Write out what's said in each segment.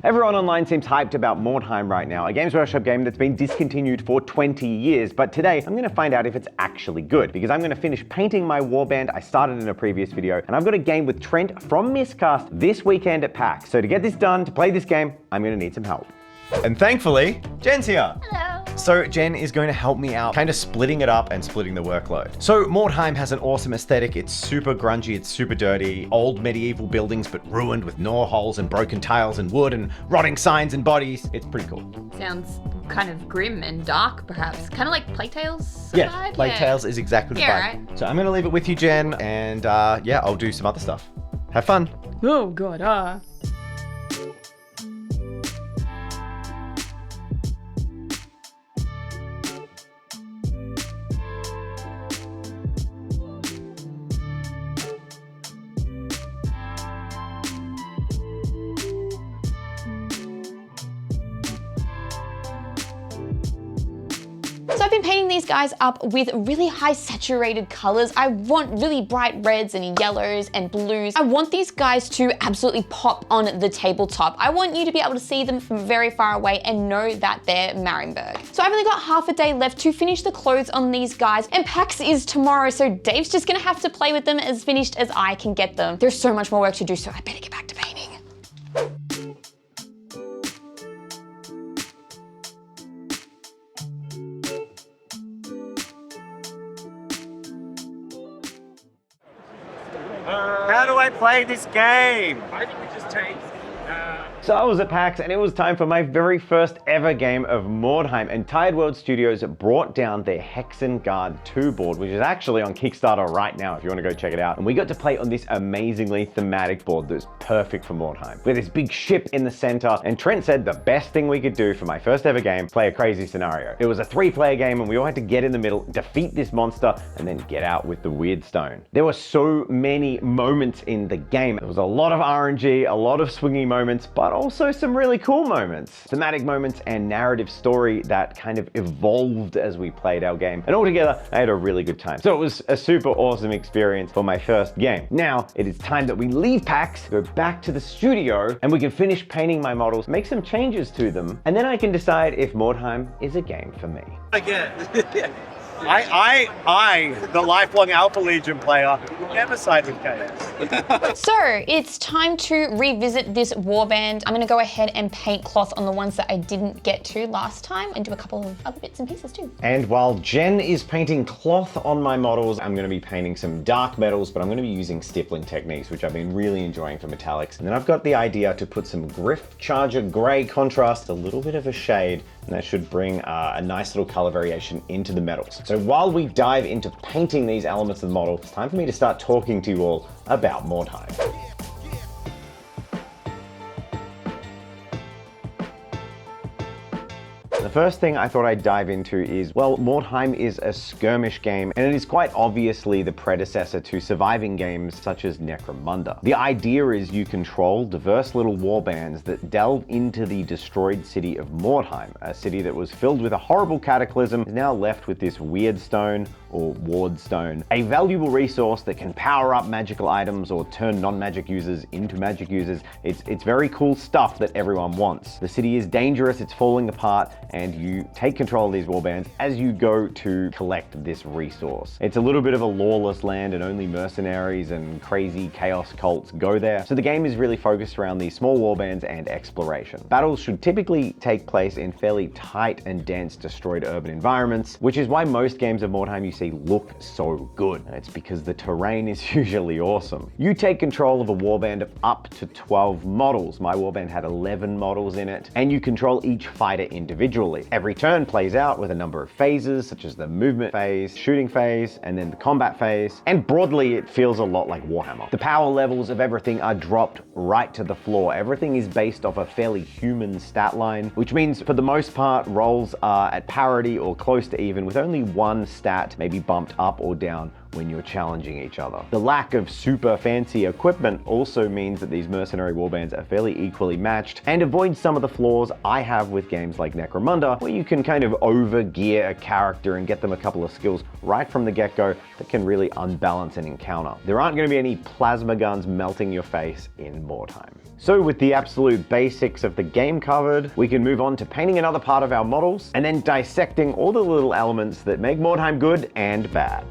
Everyone online seems hyped about Mordheim right now, a Games Workshop game that's been discontinued for 20 years, but today I'm gonna find out if it's actually good, because I'm gonna finish painting my warband I started in a previous video, and I've got a game with Trent from Miscast this weekend at PAX. So to get this done, to play this game, I'm gonna need some help. And thankfully, Jen's here. Hello. So Jen is going to help me out, kind of splitting it up and splitting the workload. So Mordheim has an awesome aesthetic. It's super grungy, it's super dirty, old medieval buildings, but ruined with gnaw holes and broken tiles and wood and rotting signs and bodies. It's pretty cool. Sounds kind of grim and dark, perhaps. Kind of like Plague Tales. Yeah, Plague Tales is exactly the vibe. Right. So I'm gonna leave it with you, Jen, and yeah, I'll do some other stuff. Have fun. Oh god, So I've been painting these guys up with really high saturated colors. I want really bright reds and yellows and blues. I want these guys to absolutely pop on the tabletop. I want you to be able to see them from very far away and know that they're Marienburg. So I've only got half a day left to finish the clothes on these guys, and PAX is tomorrow, so Dave's just gonna have to play with them as finished as I can get them. There's so much more work to do, so I better get back to painting. How do I play this game? I think we just take. So I was at PAX and it was time for my very first ever game of Mordheim, and Tired World Studios brought down their Hexen Guard 2 board, which is actually on Kickstarter right now if you want to go check it out. And we got to play on this amazingly thematic board that's perfect for Mordheim. With this big ship in the center, and Trent said the best thing we could do for my first ever game, play a crazy scenario. It was a 3-player game and we all had to get in the middle, defeat this monster, and then get out with the weird stone. There were so many moments in the game. There was a lot of RNG, a lot of swingy moments, but also some really cool moments. Thematic moments and narrative story that kind of evolved as we played our game. And altogether, I had a really good time. So it was a super awesome experience for my first game. Now, it is time that we leave PAX, go back to the studio, and we can finish painting my models, make some changes to them, and then I can decide if Mordheim is a game for me. Again. I, the lifelong Alpha Legion player, never side with chaos. So it's time to revisit this warband. I'm gonna go ahead and paint cloth on the ones that I didn't get to last time and do a couple of other bits and pieces too. And while Jen is painting cloth on my models, I'm gonna be painting some dark metals, but I'm gonna be using stippling techniques, which I've been really enjoying for metallics. And then I've got the idea to put some Griff Charger gray contrast, a little bit of a shade, and that should bring a nice little color variation into the metals. So while we dive into painting these elements of the model, it's time for me to start talking to you all about Mordheim. The first thing I thought I'd dive into is, well, Mordheim is a skirmish game, and it is quite obviously the predecessor to surviving games such as Necromunda. The idea is you control diverse little warbands that delve into the destroyed city of Mordheim, a city that was filled with a horrible cataclysm, is now left with this weird stone, or ward stone, a valuable resource that can power up magical items or turn non-magic users into magic users. It's very cool stuff that everyone wants. The city is dangerous, it's falling apart, and you take control of these warbands as you go to collect this resource. It's a little bit of a lawless land and only mercenaries and crazy chaos cults go there. So the game is really focused around these small warbands and exploration. Battles should typically take place in fairly tight and dense destroyed urban environments, which is why most games of Mordheim you see look so good. And it's because the terrain is usually awesome. You take control of a warband of up to 12 models. My warband had 11 models in it, and you control each fighter individually. Every turn plays out with a number of phases, such as the movement phase, shooting phase, and then the combat phase. And broadly, it feels a lot like Warhammer. The power levels of everything are dropped right to the floor. Everything is based off a fairly human stat line, which means for the most part, rolls are at parity or close to even, with only one stat maybe bumped up or down when you're challenging each other. The lack of super fancy equipment also means that these mercenary warbands are fairly equally matched and avoid some of the flaws I have with games like Necromunda, where you can kind of over-gear a character and get them a couple of skills right from the get-go that can really unbalance an encounter. There aren't going to be any plasma guns melting your face in Mordheim. So with the absolute basics of the game covered, we can move on to painting another part of our models and then dissecting all the little elements that make Mordheim good and bad.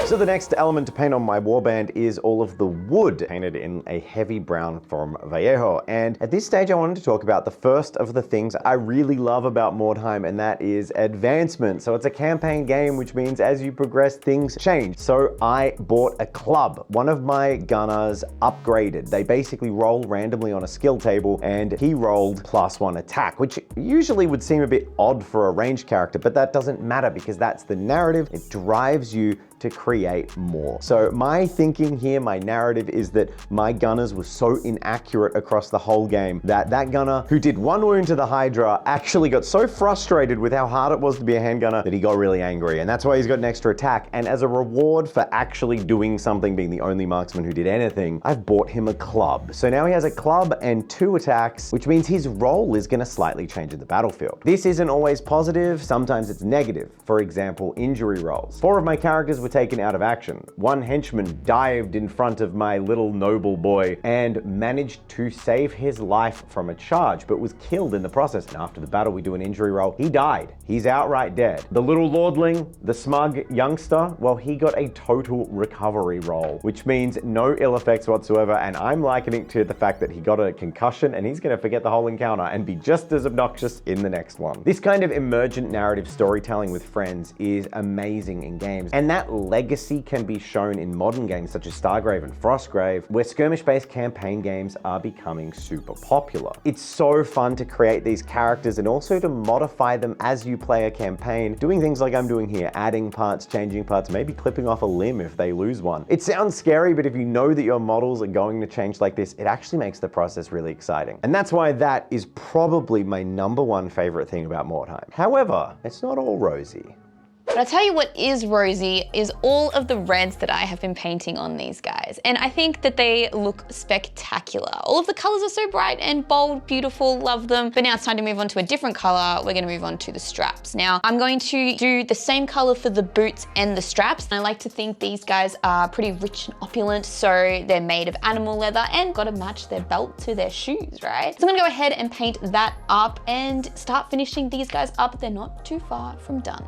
So the next element to paint on my warband is all of the wood, painted in a heavy brown from Vallejo. And at this stage, I wanted to talk about the first of the things I really love about Mordheim, and that is advancement. So it's a campaign game, which means as you progress, things change. So I bought a club. One of my gunners upgraded. They basically roll randomly on a skill table, and he rolled +1 attack, which usually would seem a bit odd for a ranged character, but that doesn't matter because that's the narrative. It drives you to create more. So my thinking here, my narrative is that my gunners were so inaccurate across the whole game that gunner who did 1 wound to the Hydra actually got so frustrated with how hard it was to be a hand gunner that he got really angry. And that's why he's got an extra attack. And as a reward for actually doing something, being the only marksman who did anything, I've bought him a club. So now he has a club and 2 attacks, which means his role is gonna slightly change in the battlefield. This isn't always positive, sometimes it's negative. For example, injury rolls. 4 of my characters were taken out of action. 1 henchman dived in front of my little noble boy and managed to save his life from a charge, but was killed in the process. And after the battle, we do an injury roll. He died. He's outright dead. The little lordling, the smug youngster, well, he got a total recovery roll, which means no ill effects whatsoever. And I'm likening it to the fact that he got a concussion and he's gonna forget the whole encounter and be just as obnoxious in the next one. This kind of emergent narrative storytelling with friends is amazing in games, and that legacy can be shown in modern games such as Stargrave and Frostgrave, where skirmish-based campaign games are becoming super popular. It's so fun to create these characters and also to modify them as you play a campaign, doing things like I'm doing here, adding parts, changing parts, maybe clipping off a limb if they lose one. It sounds scary, but if you know that your models are going to change like this, it actually makes the process really exciting. And that's why that is probably my #1 favorite thing about Mordheim. However, it's not all rosy. But I'll tell you what is rosy is all of the reds that I have been painting on these guys. And I think that they look spectacular. All of the colors are so bright and bold, beautiful, love them. But now it's time to move on to a different color. We're gonna move on to the straps. Now, I'm going to do the same color for the boots and the straps. And I like to think these guys are pretty rich and opulent, so they're made of animal leather and gotta match their belt to their shoes, right? So I'm gonna go ahead and paint that up and start finishing these guys up. They're not too far from done.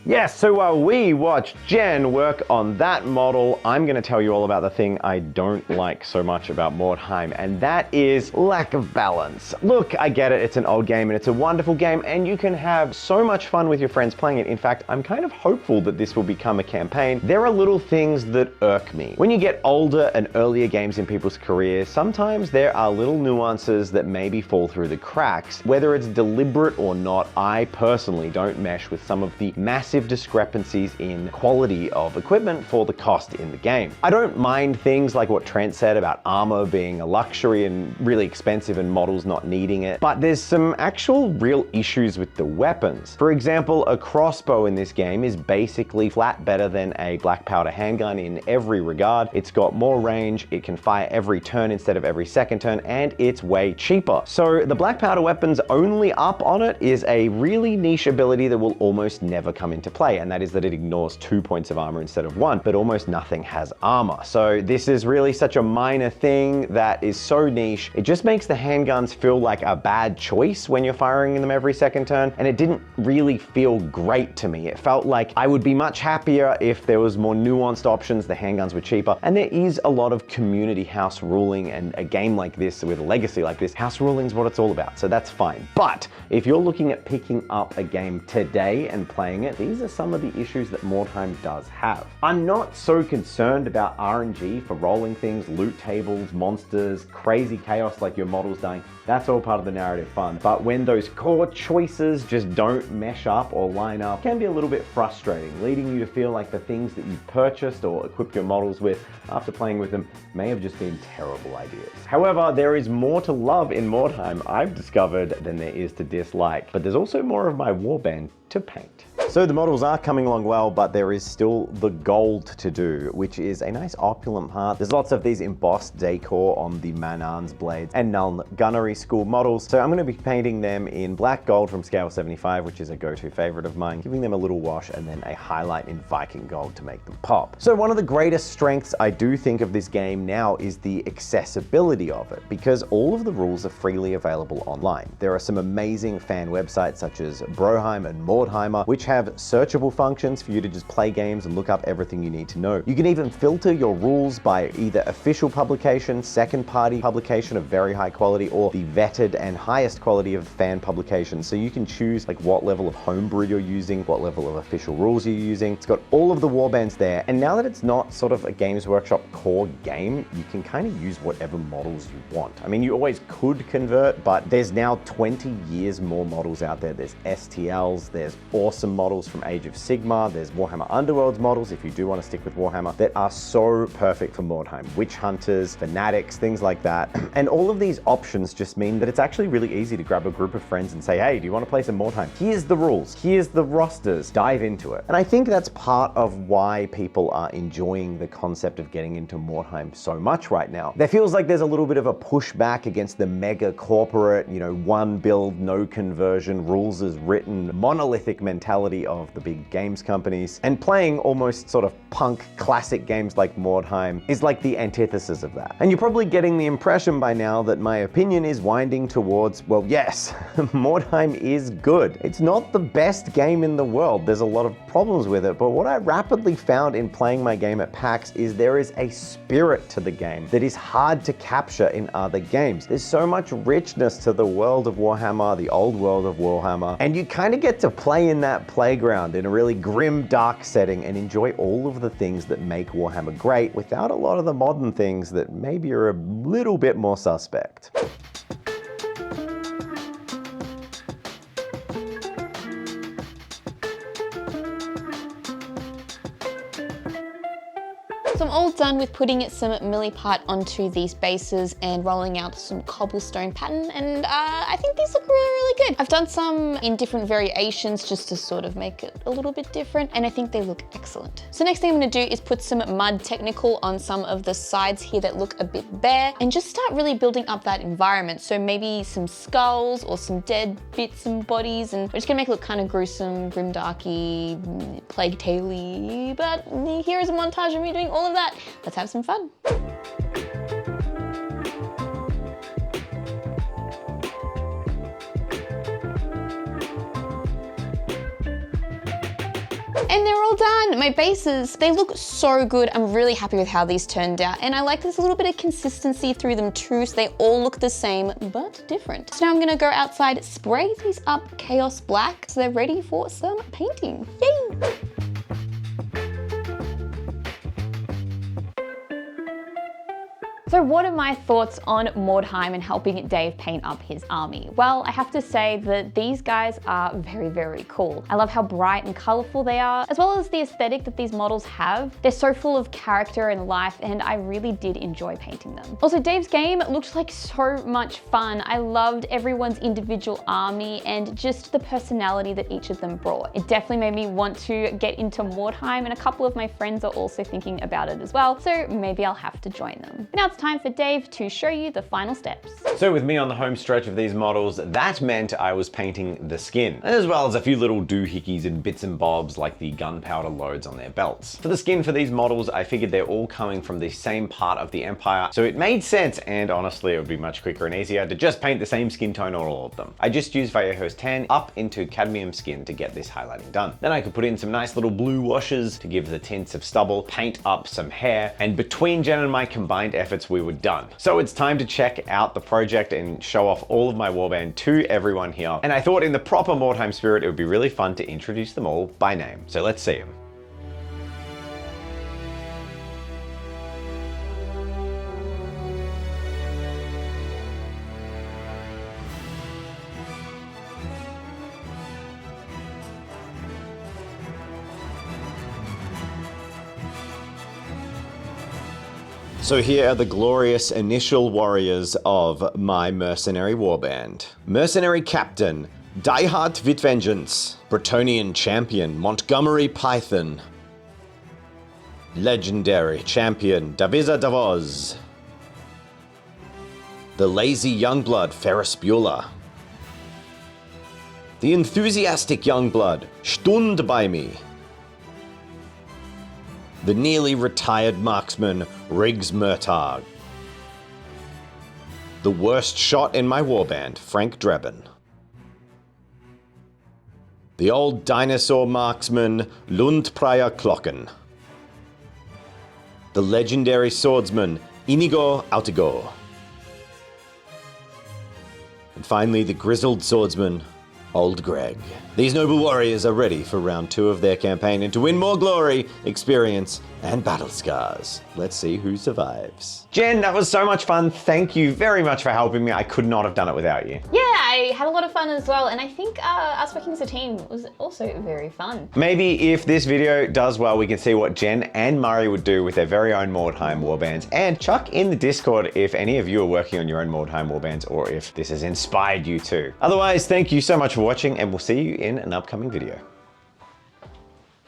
Yes, so while we watch Jen work on that model, I'm gonna tell you all about the thing I don't like so much about Mordheim, and that is lack of balance. Look, I get it, it's an old game and it's a wonderful game and you can have so much fun with your friends playing it. In fact, I'm kind of hopeful that this will become a campaign. There are little things that irk me. When you get older and earlier games in people's careers, sometimes there are little nuances that maybe fall through the cracks. Whether it's deliberate or not, I personally don't mesh with some of the massive discrepancies in quality of equipment for the cost in the game. I don't mind things like what Trent said about armor being a luxury and really expensive and models not needing it, but there's some actual real issues with the weapons. For example, a crossbow in this game is basically flat better than a black powder handgun in every regard. It's got more range, it can fire every turn instead of every second turn, and it's way cheaper. So the black powder weapon's only up on it is a really niche ability that will almost never come into play, and that is that it ignores 2 points of armor instead of 1, but almost nothing has armor. So this is really such a minor thing that is so niche. It just makes the handguns feel like a bad choice when you're firing them every second turn, and it didn't really feel great to me. It felt like I would be much happier if there was more nuanced options, the handguns were cheaper, and there is a lot of community house ruling, and a game like this with a legacy like this, house ruling is what it's all about, so that's fine. But if you're looking at picking up a game today and playing it, these are some of the issues that Mordheim does have. I'm not so concerned about RNG for rolling things, loot tables, monsters, crazy chaos like your models dying. That's all part of the narrative fun. But when those core choices just don't mesh up or line up, it can be a little bit frustrating, leading you to feel like the things that you purchased or equipped your models with after playing with them may have just been terrible ideas. However, there is more to love in Mordheim, I've discovered, than there is to dislike. But there's also more of my warband to paint. So the models are coming along well, but there is still the gold to do, which is a nice opulent part. There's lots of these embossed decor on the Manarn's blades and Null Gunnery School models. So I'm going to be painting them in black gold from scale 75, which is a go-to favorite of mine, giving them a little wash and then a highlight in Viking gold to make them pop. So one of the greatest strengths I do think of this game now is the accessibility of it, because all of the rules are freely available online. There are some amazing fan websites such as Mordheim and Mordheimer, which have searchable functions for you to just play games and look up everything you need to know. You can even filter your rules by either official publication, second-party publication of very high quality, or the vetted and highest quality of fan publications. So you can choose like what level of homebrew you're using, what level of official rules you're using. It's got all of the warbands there. And now that it's not sort of a Games Workshop core game, you can kind of use whatever models you want. I mean, you always could convert, but there's now 20 years more models out there. There's STLs, there's awesome models from Age of Sigmar, there's Warhammer Underworlds models, if you do want to stick with Warhammer, that are so perfect for Mordheim. Witch Hunters, Fanatics, things like that. And all of these options just mean that it's actually really easy to grab a group of friends and say, hey, do you want to play some Mordheim? Here's the rules, here's the rosters, dive into it. And I think that's part of why people are enjoying the concept of getting into Mordheim so much right now. There feels like there's a little bit of a pushback against the mega corporate, one build, no conversion, rules as written, monolithic mentality of the big games companies. And playing almost sort of punk classic games like Mordheim is like the antithesis of that. And you're probably getting the impression by now that my opinion is winding towards, well, yes, Mordheim is good. It's not the best game in the world. There's a lot of problems with it, but what I rapidly found in playing my game at PAX is there is a spirit to the game that is hard to capture in other games. There's so much richness to the world of Warhammer, the old world of Warhammer, and you kind of get to play in that playground in a really grim, dark setting and enjoy all of the things that make Warhammer great without a lot of the modern things that maybe are a little bit more suspect. So I'm all done with putting some milliput onto these bases and rolling out some cobblestone pattern, and I think these look really good. I've done some in different variations just to sort of make it a little bit different, and I think they look excellent. So next thing I'm gonna do is put some mud technical on some of the sides here that look a bit bare, and just start really building up that environment. So maybe some skulls or some dead bits and bodies, and we're just gonna make it look kind of gruesome, grimdarky, plague tale-y, but here is a montage of me doing all of that. Let's have some fun. And they're all done. My bases, they look so good. I'm really happy with how these turned out. And I like there's a little bit of consistency through them too, so they all look the same, but different. So now I'm gonna go outside, spray these up Chaos Black, so they're ready for some painting. Yay! So what are my thoughts on Mordheim and helping Dave paint up his army? Well, I have to say that these guys are very, very cool. I love how bright and colorful they are, as well as the aesthetic that these models have. They're so full of character and life, and I really did enjoy painting them. Also, Dave's game looked like so much fun. I loved everyone's individual army and just the personality that each of them brought. It definitely made me want to get into Mordheim, and a couple of my friends are also thinking about it as well, so maybe I'll have to join them. But now it's time for Dave to show you the final steps. So with me on the home stretch of these models, that meant I was painting the skin, as well as a few little doohickeys and bits and bobs like the gunpowder loads on their belts. For the skin for these models, I figured they're all coming from the same part of the Empire, so it made sense, and honestly it would be much quicker and easier to just paint the same skin tone on all of them. I just used Vallejo's tan up into cadmium skin to get this highlighting done. Then I could put in some nice little blue washes to give the tints of stubble, paint up some hair, and between Jen and my combined efforts we were done. So it's time to check out the project and show off all of my warband to everyone here. And I thought in the proper Mordheim spirit, it would be really fun to introduce them all by name. So let's see them. So here are the glorious initial warriors of my mercenary warband. Mercenary Captain, Die Hard with Vengeance, Bretonian Champion, Montgomery Python, Legendary Champion, Davisa Davoz, the Lazy Youngblood, Ferris Bueller, the Enthusiastic Youngblood, Stund by me, the nearly retired marksman, Riggs Murtagh, the worst shot in my warband, Frank Drebin, the old dinosaur marksman, Lundpreyer Klocken, the legendary swordsman, Inigo Autigo, and finally the grizzled swordsman, Old Greg. These noble warriors are ready for round 2 of their campaign and to win more glory, experience, and battle scars. Let's see who survives. Jen, that was so much fun. Thank you very much for helping me. I could not have done it without you. Yeah, I had a lot of fun as well, and I think us working as a team was also very fun. Maybe if this video does well, we can see what Jen and Murray would do with their very own Mordheim warbands, and chuck in the Discord if any of you are working on your own Mordheim warbands or if this has inspired you too. Otherwise, thank you so much for watching, and we'll see you in an upcoming video.